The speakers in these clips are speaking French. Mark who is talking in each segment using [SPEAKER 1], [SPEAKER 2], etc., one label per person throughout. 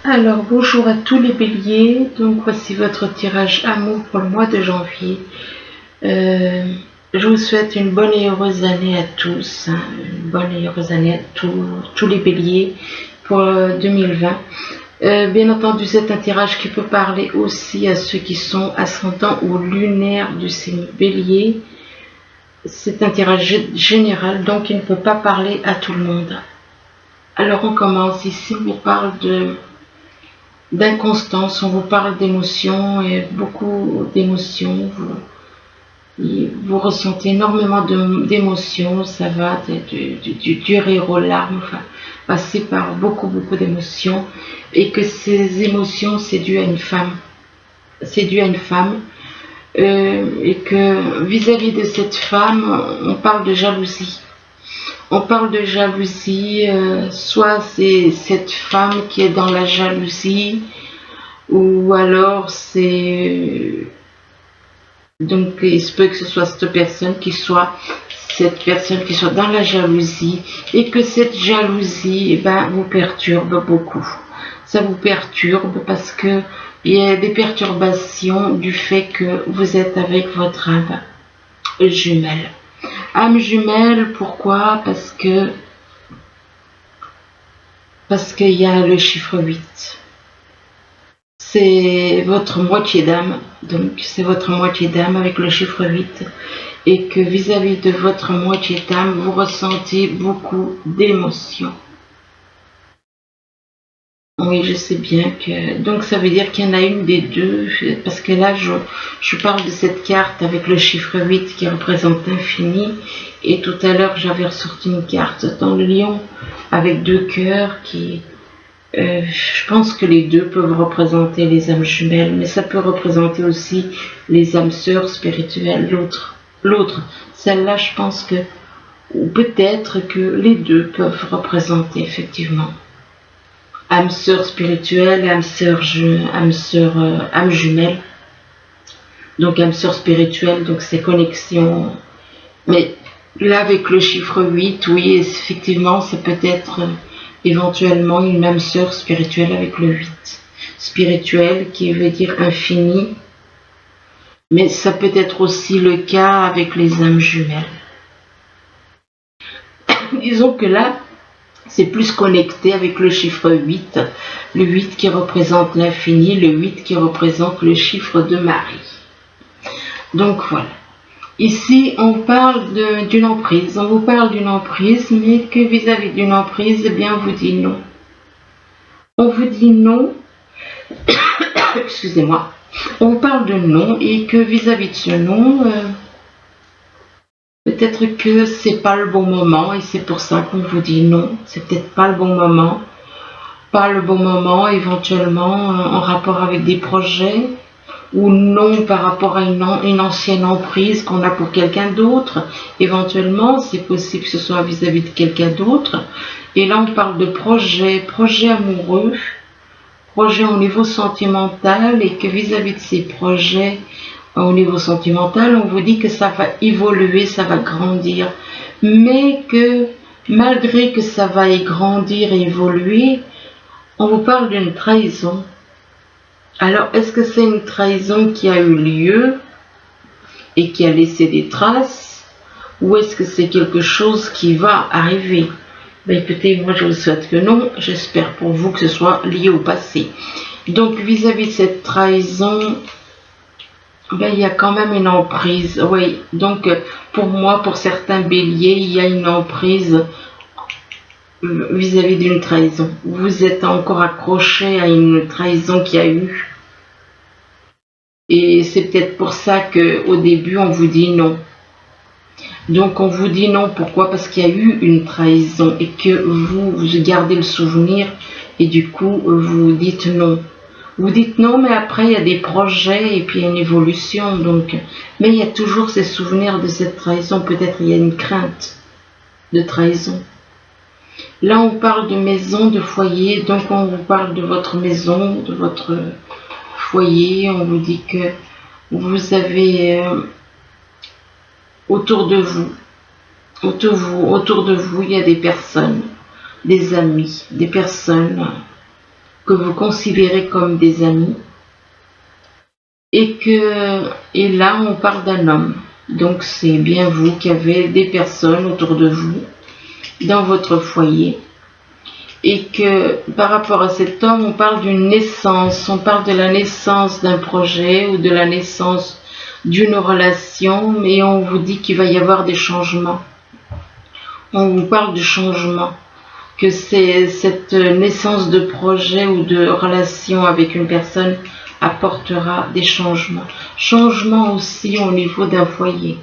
[SPEAKER 1] Alors bonjour à tous les béliers, donc voici votre tirage amour pour le mois de janvier. Je vous souhaite une bonne et heureuse année à tous, une bonne et heureuse année à tous les béliers pour 2020. Bien entendu, c'est un tirage qui peut parler aussi à ceux qui sont ascendants ou lunaires du signe bélier. C'est un tirage général, donc il ne peut pas parler à tout le monde. Alors on commence. Ici, on vous parle d'inconstance, on vous parle d'émotions et beaucoup d'émotions. Vous ressentez énormément d'émotions, ça va du rire aux larmes, enfin, passer par beaucoup d'émotions, et que ces émotions, c'est dû à une femme. C'est dû à une femme, et que vis-à-vis de cette femme, on parle de jalousie. On parle de jalousie, soit c'est cette femme qui est dans la jalousie, ou alors c'est... Donc il se peut que ce soit cette personne qui soit dans la jalousie, et que cette jalousie vous perturbe beaucoup. Ça vous perturbe parce que il y a des perturbations du fait que vous êtes avec votre âme jumelle. Âme jumelle, pourquoi? Parce qu'il y a le chiffre 8. C'est votre moitié d'âme, donc c'est votre moitié d'âme avec le chiffre 8, et que vis-à-vis de votre moitié d'âme, vous ressentez beaucoup d'émotions. Oui, je sais bien que... Donc ça veut dire qu'il y en a une des deux, parce que là, je parle de cette carte avec le chiffre 8 qui représente l'infini, et tout à l'heure, j'avais ressorti une carte dans le lion avec 2 cœurs qui... je pense que les deux peuvent représenter les âmes jumelles, mais ça peut représenter aussi les âmes sœurs spirituelles, l'autre. Celle-là, je pense que, ou peut-être que les deux peuvent représenter effectivement âme sœur spirituelle et âme jumelle. Donc âme sœur spirituelle, donc c'est connexion. Mais là, avec le chiffre 8, oui, effectivement, c'est peut-être éventuellement une âme sœur spirituelle avec le 8. Spirituelle qui veut dire infini, mais ça peut être aussi le cas avec les âmes jumelles. Disons que là, c'est plus connecté avec le chiffre 8, le 8 qui représente l'infini, le 8 qui représente le chiffre de Marie. Donc voilà. Ici, on parle d'une emprise, on vous parle d'une emprise, mais que vis-à-vis d'une emprise, eh bien, on vous dit non. On vous dit non, excusez-moi, on vous parle de non, et que vis-à-vis de ce non, peut-être que c'est pas le bon moment, et c'est pour ça qu'on vous dit non, c'est peut-être pas le bon moment. Pas le bon moment, éventuellement en rapport avec des projets, ou non par rapport à une ancienne emprise qu'on a pour quelqu'un d'autre. Éventuellement, c'est possible que ce soit vis-à-vis de quelqu'un d'autre. Et là, on parle de projet amoureux, projet au niveau sentimental, et que vis-à-vis de ces projets au niveau sentimental, on vous dit que ça va évoluer, ça va grandir, mais que malgré que ça va grandir et évoluer, on vous parle d'une trahison. Alors, est-ce que c'est une trahison qui a eu lieu et qui a laissé des traces, ou est-ce que c'est quelque chose qui va arriver? Écoutez, moi je vous souhaite que non, j'espère pour vous que ce soit lié au passé. Donc, vis-à-vis de cette trahison, il y a quand même une emprise. Oui, donc pour moi, pour certains béliers, il y a une emprise vis-à-vis d'une trahison. Vous êtes encore accroché à une trahison qu'il y a eu. Et c'est peut-être pour ça qu'au début, on vous dit non. Donc on vous dit non, pourquoi? Parce qu'il y a eu une trahison et que vous gardez le souvenir, et du coup, vous dites non. Vous dites non, mais après, il y a des projets et puis il y a une évolution. Donc, mais il y a toujours ces souvenirs de cette trahison. Peut-être il y a une crainte de trahison. Là, on parle de maison, de foyer, donc on vous parle de votre maison, de votre foyer. On vous dit que vous avez autour de vous, il y a des personnes, des amis, des personnes que vous considérez comme des amis. Et là, on parle d'un homme. Donc, c'est bien vous qui avez des personnes autour de vous, dans votre foyer. Et que par rapport à cet homme, on parle d'une naissance, on parle de la naissance d'un projet ou de la naissance d'une relation, mais on vous dit qu'il va y avoir des changements. On vous parle de changement, que c'est cette naissance de projet ou de relation avec une personne apportera des changements. Changements aussi au niveau d'un foyer.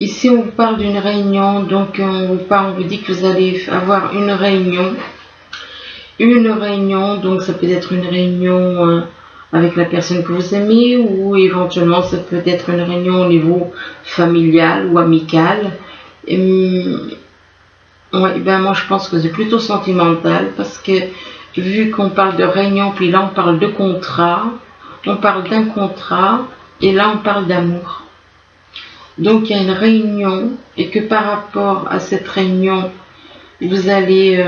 [SPEAKER 1] Ici, on vous parle d'une réunion, donc on vous dit que vous allez avoir une réunion. Une réunion, donc ça peut être une réunion avec la personne que vous aimez, ou éventuellement ça peut être une réunion au niveau familial ou amical. Ouais, ben moi je pense que c'est plutôt sentimental, parce que vu qu'on parle de réunion, puis là on parle de contrat, on parle d'un contrat, et là on parle d'amour. Donc il y a une réunion, et que par rapport à cette réunion, vous allez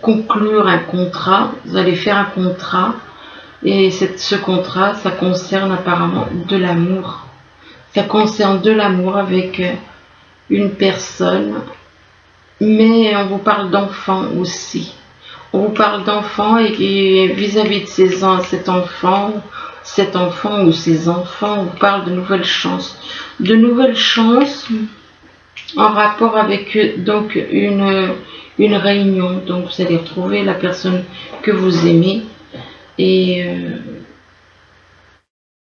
[SPEAKER 1] conclure un contrat, vous allez faire un contrat, et ce contrat, ça concerne apparemment de l'amour. Ça concerne de l'amour avec une personne, mais on vous parle d'enfant aussi. On vous parle d'enfant, et vis-à-vis de cet enfant ou ses enfants, on vous parle de nouvelles chances. De nouvelles chances en rapport avec donc une réunion. Donc vous allez retrouver la personne que vous aimez, et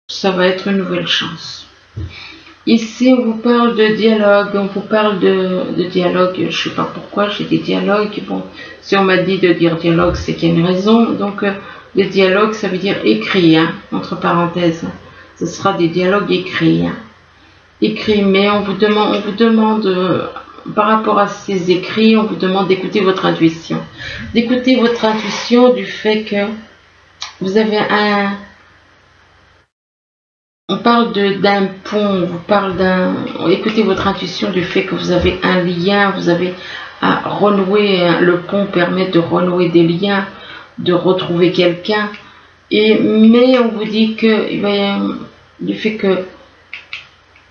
[SPEAKER 1] ça va être une nouvelle chance. Ici, on vous parle de dialogue, on vous parle de dialogue, je ne sais pas pourquoi j'ai des dialogues. Bon, si on m'a dit de dire dialogue, c'est qu'il y a une raison. Donc, le dialogue, ça veut dire écrit, hein, entre parenthèses. Ce sera des dialogues écrits. Hein. Écrits, mais on vous demande par rapport à ces écrits, on vous demande d'écouter votre intuition. D'écouter votre intuition du fait que vous avez on parle d'un pont, écoutez votre intuition du fait que vous avez un lien, vous avez à renouer, le pont permet de renouer des liens, de retrouver quelqu'un, mais on vous dit que, du fait que,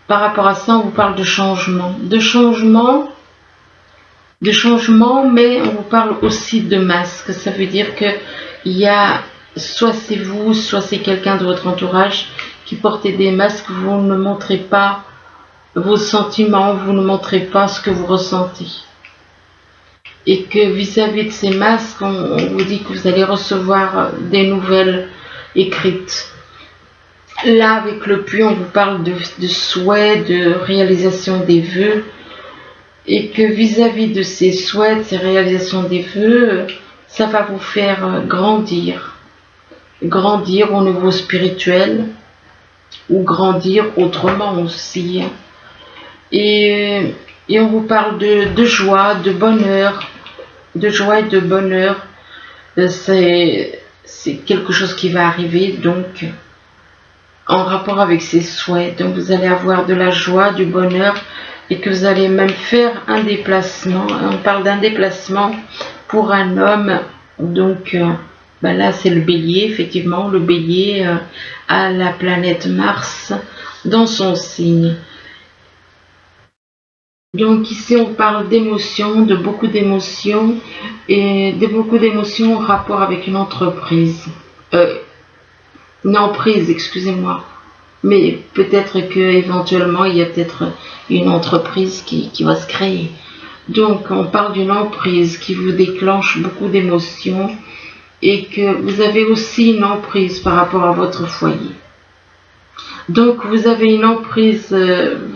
[SPEAKER 1] par rapport à ça, on vous parle de changement, mais on vous parle aussi de masque, ça veut dire que il y a, soit c'est vous, soit c'est quelqu'un de votre entourage qui portez des masques, vous ne montrez pas vos sentiments, vous ne montrez pas ce que vous ressentez. Et que vis-à-vis de ces masques, on vous dit que vous allez recevoir des nouvelles écrites. Là, avec le puits, on vous parle de souhaits, de réalisation des vœux. Et que vis-à-vis de ces souhaits, ces réalisations des vœux, ça va vous faire grandir. Grandir au niveau spirituel, ou grandir autrement aussi. Et on vous parle de joie, de bonheur, de joie et de bonheur. C'est quelque chose qui va arriver, donc en rapport avec ces souhaits. Donc vous allez avoir de la joie, du bonheur, et que vous allez même faire un déplacement. On parle d'un déplacement pour un homme, donc là c'est le bélier, effectivement, le bélier a la planète Mars dans son signe. Donc ici on parle d'émotions, de beaucoup d'émotions, et de beaucoup d'émotions en rapport avec une entreprise. Une emprise, excusez-moi. Mais peut-être que éventuellement il y a peut-être une entreprise qui va se créer. Donc on parle d'une emprise qui vous déclenche beaucoup d'émotions, et que vous avez aussi une emprise par rapport à votre foyer. Donc vous avez une emprise,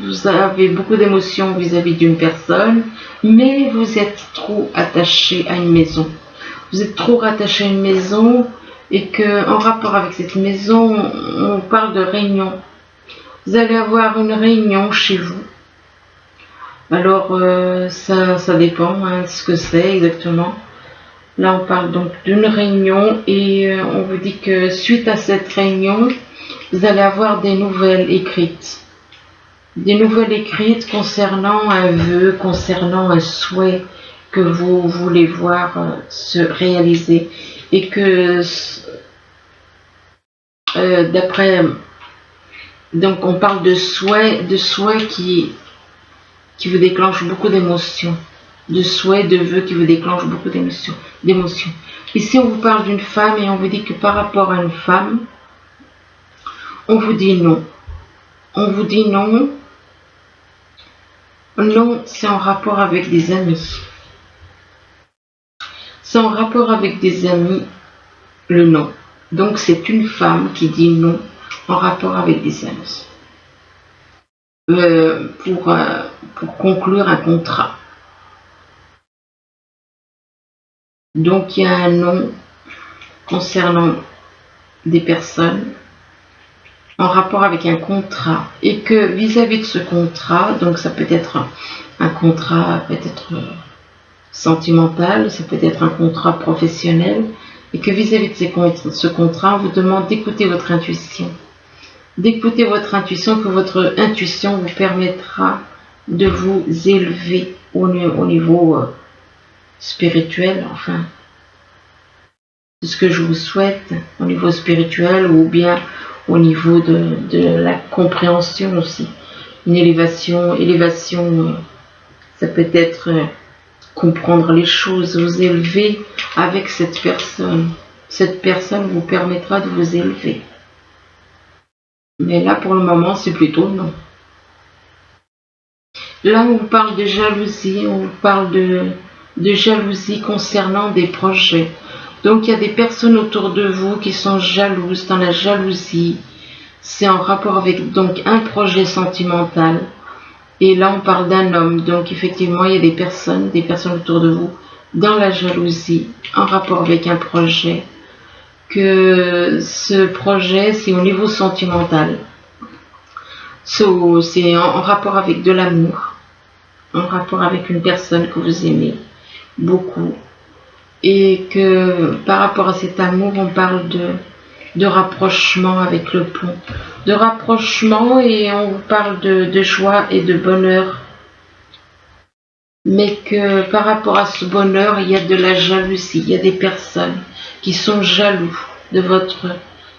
[SPEAKER 1] vous avez beaucoup d'émotions vis-à-vis d'une personne, mais vous êtes trop attaché à une maison. Vous êtes trop rattaché à une maison, et que en rapport avec cette maison, on parle de réunion. Vous allez avoir une réunion chez vous. Alors ça dépend de ce que c'est exactement. Là on parle donc d'une réunion, et on vous dit que suite à cette réunion, vous allez avoir des nouvelles écrites. Des nouvelles écrites concernant un vœu, concernant un souhait que vous voulez voir se réaliser, et que d'après, donc on parle de souhaits qui vous déclenchent beaucoup d'émotions, de souhaits, de vœux qui vous déclenchent beaucoup d'émotions. Ici on vous parle d'une femme et on vous dit que par rapport à une femme, on vous dit non. On vous dit non. Non, c'est en rapport avec des amis. C'est en rapport avec des amis, le non. Donc c'est une femme qui dit non en rapport avec des amis. Pour conclure un contrat. Donc il y a un non concernant des personnes en rapport avec un contrat, et que vis-à-vis de ce contrat, donc ça peut être un contrat peut-être sentimental, ça peut être un contrat professionnel, et que vis-à-vis de ce contrat, on vous demande d'écouter votre intuition. D'écouter votre intuition, que votre intuition vous permettra de vous élever au niveau spirituel, enfin, c'est ce que je vous souhaite, au niveau spirituel, ou bien au niveau de la compréhension aussi. Une élévation, ça peut être comprendre les choses, vous élever avec cette personne. Cette personne vous permettra de vous élever. Mais là, pour le moment, c'est plutôt non. Là, on vous parle de jalousie, on vous parle de jalousie concernant des projets. Donc, il y a des personnes autour de vous qui sont jalouses, dans la jalousie. C'est en rapport avec donc un projet sentimental. Et là, on parle d'un homme. Donc, effectivement, il y a des personnes autour de vous dans la jalousie, en rapport avec un projet. Que ce projet, c'est au niveau sentimental. C'est en rapport avec de l'amour, en rapport avec une personne que vous aimez beaucoup. Et que par rapport à cet amour, on parle de rapprochement avec le pont. De rapprochement, et on vous parle de joie et de bonheur. Mais que par rapport à ce bonheur, il y a de la jalousie. Il y a des personnes qui sont jaloux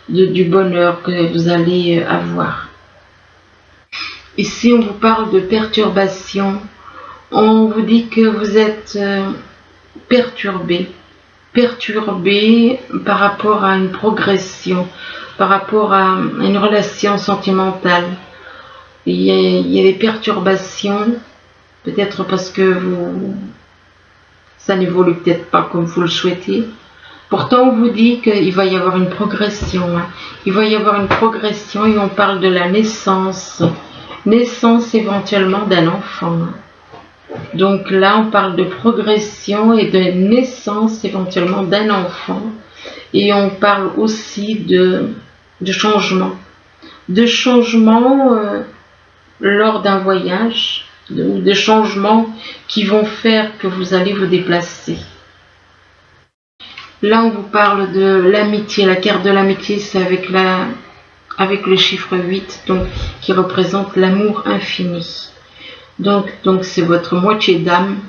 [SPEAKER 1] du bonheur que vous allez avoir. Ici, on vous parle de perturbation. On vous dit que vous êtes perturbé par rapport à une progression, par rapport à une relation sentimentale. Il y a des perturbations, peut-être parce que ça n'évolue peut-être pas comme vous le souhaitez. Pourtant, on vous dit qu'il va y avoir une progression. Il va y avoir une progression, et on parle de la naissance éventuellement d'un enfant. Donc là, on parle de progression et de naissance éventuellement d'un enfant. Et on parle aussi de changement. De changement lors d'un voyage, de changements qui vont faire que vous allez vous déplacer. Là, on vous parle de l'amitié. La carte de l'amitié, c'est avec le chiffre 8, donc, qui représente l'amour infini. Donc c'est votre moitié d'âme.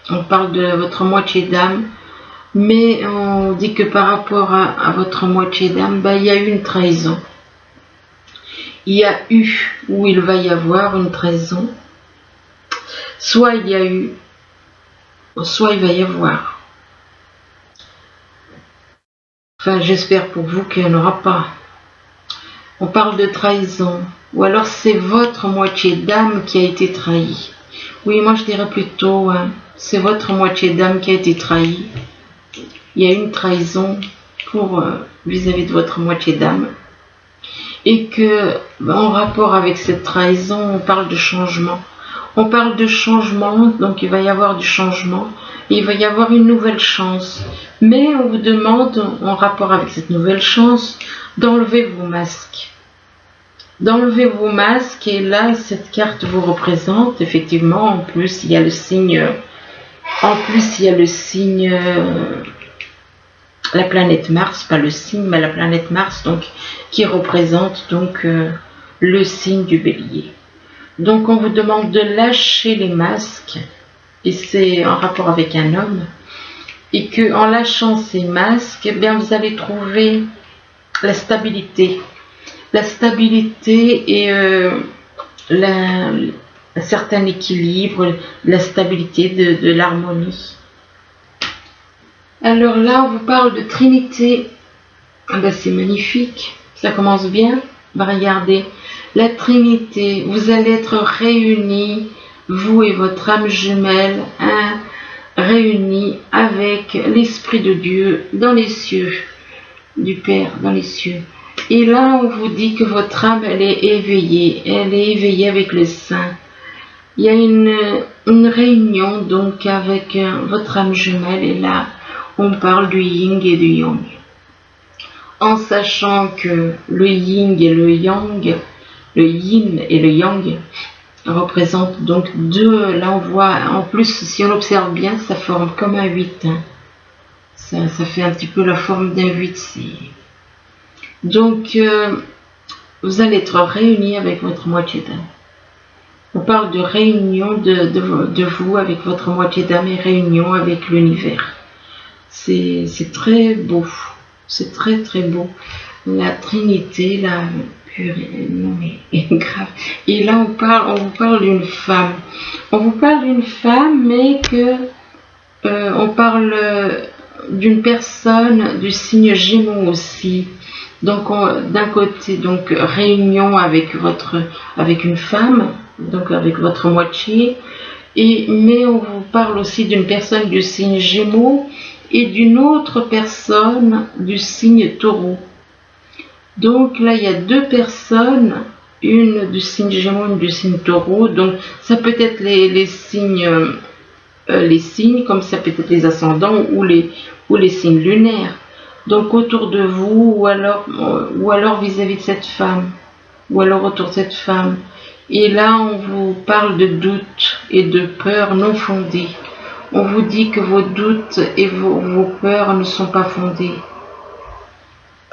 [SPEAKER 1] On parle de votre moitié d'âme, mais on dit que par rapport à votre moitié d'âme, il y a eu une trahison. Il y a eu, ou il va y avoir une trahison. Soit il y a eu, soit il va y avoir. Enfin, j'espère pour vous qu'il n'y en aura pas. On parle de trahison. Ou alors c'est votre moitié d'âme qui a été trahie. Oui, moi je dirais plutôt, c'est votre moitié d'âme qui a été trahie. Il y a une trahison vis-à-vis de votre moitié d'âme. Et que, en rapport avec cette trahison, on parle de changement. On parle de changement, donc il va y avoir du changement. Et il va y avoir une nouvelle chance. Mais on vous demande, en rapport avec cette nouvelle chance, d'enlever vos masques. D'enlever vos masques, et là, cette carte vous représente, effectivement, en plus, il y a le signe, la planète Mars, pas le signe, mais la planète Mars, donc, qui représente, donc, le signe du Bélier. Donc, on vous demande de lâcher les masques, et c'est en rapport avec un homme, et que en lâchant ces masques, eh bien, vous allez trouver la stabilité et un certain équilibre, la stabilité de l'harmonie. Alors là, on vous parle de Trinité. Ah ben, c'est magnifique, ça commence bien. Ben, regardez, la Trinité, vous allez être réunis, vous et votre âme jumelle, réunis avec l'Esprit de Dieu dans les cieux, du Père dans les cieux. Et là, on vous dit que votre âme, elle est éveillée avec les saints. Il y a une réunion donc avec votre âme jumelle, et là, on parle du yin et du yang. En sachant que le yin et le yang, le yin et le yang, représentent donc deux, là on voit, en plus si on observe bien, ça forme comme un 8. Hein. Ça fait un petit peu la forme d'un 8. Donc, vous allez être réunis avec votre moitié d'âme. On parle de réunion de vous avec votre moitié d'âme et réunion avec l'univers. C'est très beau. C'est très très beau. La Trinité, la purée, non mais grave. Et là on vous parle d'une femme. On vous parle d'une femme, mais que on parle d'une personne du signe Gémeaux aussi. Donc d'un côté, donc réunion avec une femme, donc avec votre moitié, mais on vous parle aussi d'une personne du signe Gémeaux et d'une autre personne du signe Taureau. Donc là, il y a deux personnes, une du signe Gémeaux, une du signe Taureau. Donc ça peut être les signes, comme ça peut être les ascendants ou les signes lunaires. Donc autour de vous, ou alors vis-à-vis de cette femme, ou alors autour de cette femme. Et là, on vous parle de doutes et de peurs non fondées. On vous dit que vos doutes et vos peurs ne sont pas fondées.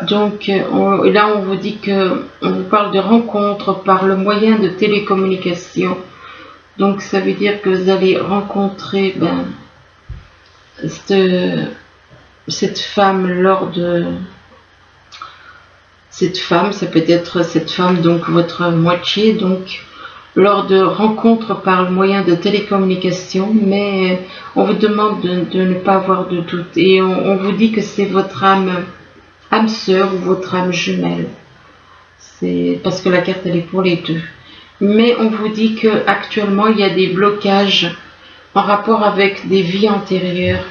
[SPEAKER 1] Donc là, on vous dit que on vous parle de rencontres par le moyen de télécommunication. Donc ça veut dire que vous allez rencontrer cette femme ça peut être cette femme, donc votre moitié, donc lors de rencontres par le moyen de télécommunication, mais on vous demande de ne pas avoir de doute, et on vous dit que c'est votre âme sœur ou votre âme jumelle. C'est parce que la carte elle est pour les deux. Mais on vous dit que actuellement il y a des blocages en rapport avec des vies antérieures.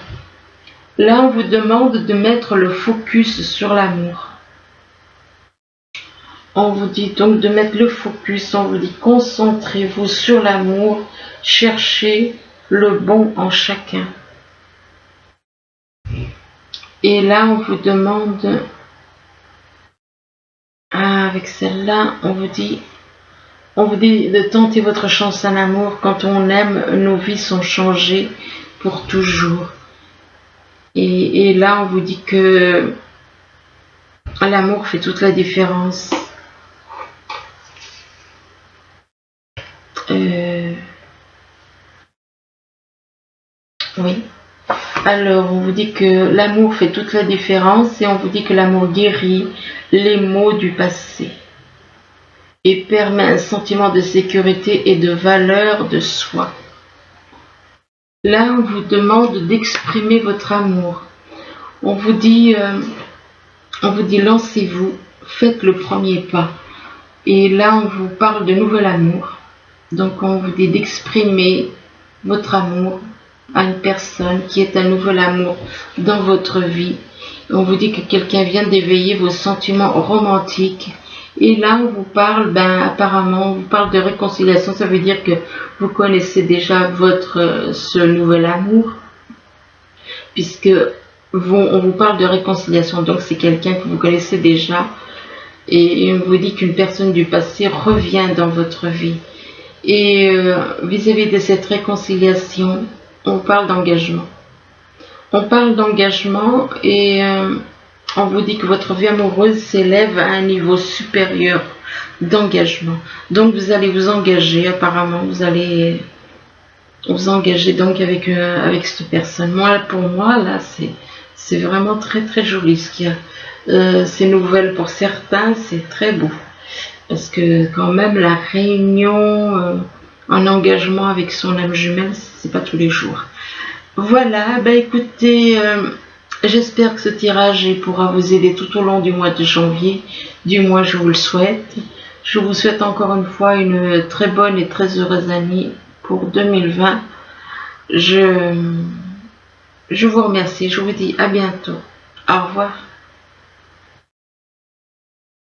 [SPEAKER 1] Là, on vous demande de mettre le focus sur l'amour. On vous dit donc de mettre le focus, on vous dit concentrez-vous sur l'amour, cherchez le bon en chacun. Et là, on vous demande, avec celle-là, on vous dit de tenter votre chance en amour. Quand on aime, nos vies sont changées pour toujours. Et là, on vous dit que l'amour fait toute la différence. Oui. Alors, on vous dit que l'amour fait toute la différence, et on vous dit que l'amour guérit les maux du passé et permet un sentiment de sécurité et de valeur de soi. Là, on vous demande d'exprimer votre amour. On vous dit lancez-vous, faites le premier pas. Et là, on vous parle de nouvel amour. Donc, on vous dit d'exprimer votre amour à une personne qui est un nouvel amour dans votre vie. On vous dit que quelqu'un vient d'éveiller vos sentiments romantiques. Et là, on vous parle, apparemment, on vous parle de réconciliation. Ça veut dire que vous connaissez déjà ce nouvel amour, puisque on vous parle de réconciliation. Donc, c'est quelqu'un que vous connaissez déjà. Et on vous dit qu'une personne du passé revient dans votre vie. Et vis-à-vis de cette réconciliation, on parle d'engagement. On parle d'engagement, et on vous dit que votre vie amoureuse s'élève à un niveau supérieur d'engagement. Donc vous allez vous engager, apparemment, vous allez vous engagez donc avec cette personne. Moi, pour moi, là, c'est vraiment très très joli ce qu'il y a. Ces nouvelles pour certains, c'est très beau. Parce que quand même, la réunion, en engagement avec son âme jumelle, c'est pas tous les jours. Voilà, bah écoutez, j'espère que ce tirage pourra vous aider tout au long du mois de janvier. Du moins, je vous le souhaite. Je vous souhaite encore une fois une très bonne et très heureuse année pour 2020. Je vous remercie, je vous dis à bientôt. Au revoir.